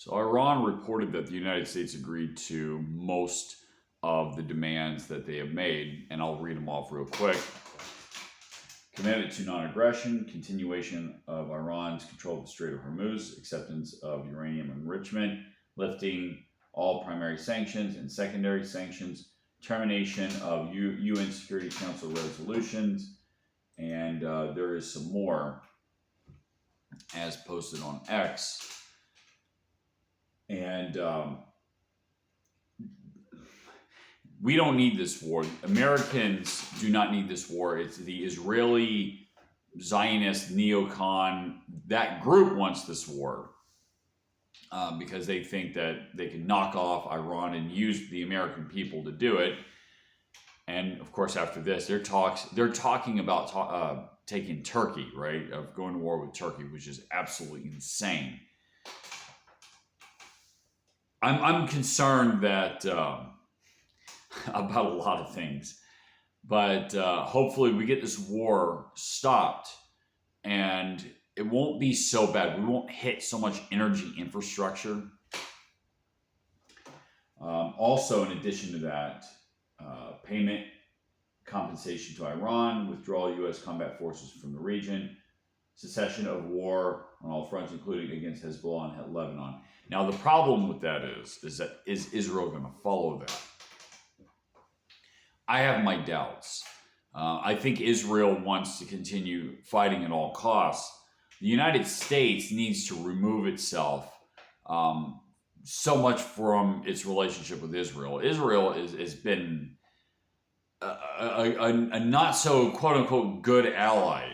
So Iran reported that the United States agreed to most of the demands that they have made, and I'll read them off real quick. Commitment to non-aggression, continuation of Iran's control of the Strait of Hormuz, acceptance of uranium enrichment, lifting all primary sanctions and secondary sanctions, termination of UN Security Council resolutions, and there is some more as posted on X. And we don't need this war. Americans do not need this war. It's the Israeli Zionist neocon. That group wants this war because they think that they can knock off Iran and use the American people to do it. And of course, after this, they're talking about taking Turkey, right? Of going to war with Turkey, which is absolutely insane. I'm concerned that about a lot of things, but hopefully we get this war stopped, and it won't be so bad. We won't hit so much energy infrastructure. Also, in addition to that, payment compensation to Iran, withdrawal of U.S. combat forces from the region, cessation of war on all fronts, including against Hezbollah and Lebanon. Now, the problem with that is Israel going to follow that? I have my doubts. I think Israel wants to continue fighting at all costs. The United States needs to remove itself so much from its relationship with Israel. Israel has been a not so quote-unquote good ally.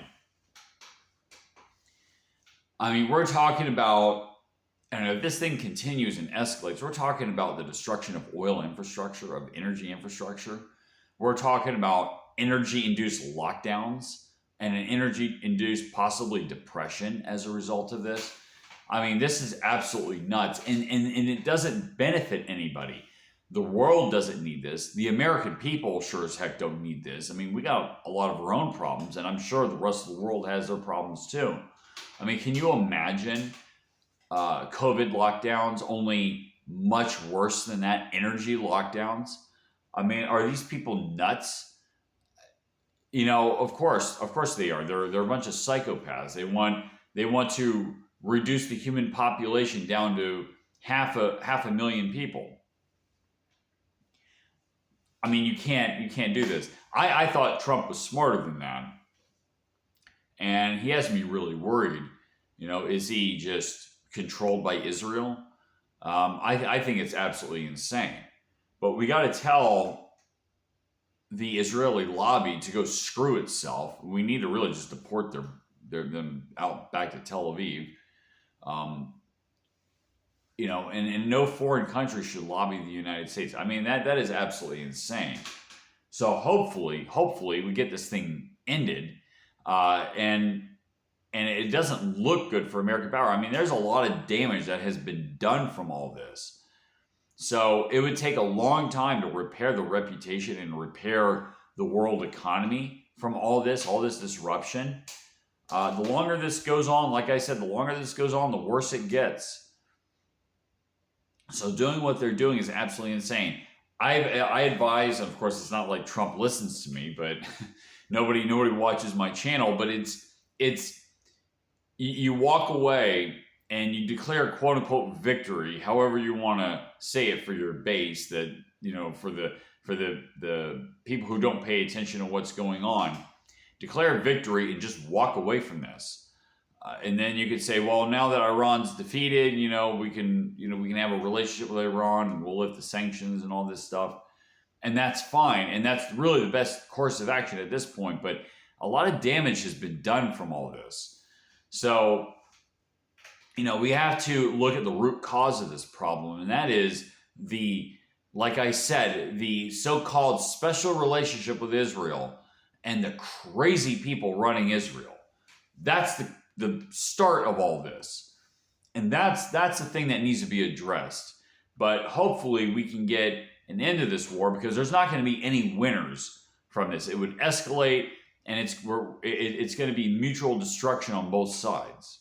I mean, we're talking about, and if this thing continues and escalates, we're talking about the destruction of oil infrastructure, of energy infrastructure. We're talking about energy-induced lockdowns and an energy-induced possibly depression as a result of this. I mean, this is absolutely nuts, and it doesn't benefit anybody. The world doesn't need this. The American people sure as heck don't need this. I mean, we got a lot of our own problems, and I'm sure the rest of the world has their problems too. I mean, can you imagine COVID lockdowns, only much worse than that, energy lockdowns? I mean, are these people nuts? You know, of course they are. They're a bunch of psychopaths. They want to reduce the human population down to half a million people. I mean, you can't do this. I thought Trump was smarter than that, and he has me really worried. You know, is he just controlled by Israel? I think it's absolutely insane. But we got to tell the Israeli lobby to go screw itself. We need to really just deport them out back to Tel Aviv. You know, and no foreign country should lobby the United States. I mean, that is absolutely insane. So hopefully we get this thing ended, and it doesn't look good for American power. I mean, there's a lot of damage that has been done from all this. So it would take a long time to repair the reputation and repair the world economy from all this disruption. The longer this goes on, like I said, the longer this goes on, the worse it gets. So doing what they're doing is absolutely insane. I advise, of course, it's not like Trump listens to me, but nobody watches my channel. But it's you walk away and you declare quote unquote victory, however you want to say it for your base, that, you know, for the people who don't pay attention to what's going on. Declare victory and just walk away from this. And then you could say, well, now that Iran's defeated, we can have a relationship with Iran and we'll lift the sanctions and all this stuff. And that's fine. And that's really the best course of action at this point. But a lot of damage has been done from all this. So, we have to look at the root cause of this problem. And that is like I said, the so-called special relationship with Israel and the crazy people running Israel. That's the start of all this. And that's the thing that needs to be addressed. But hopefully we can get an end to this war, because there's not going to be any winners from this. It would escalate, and it's going to be mutual destruction on both sides.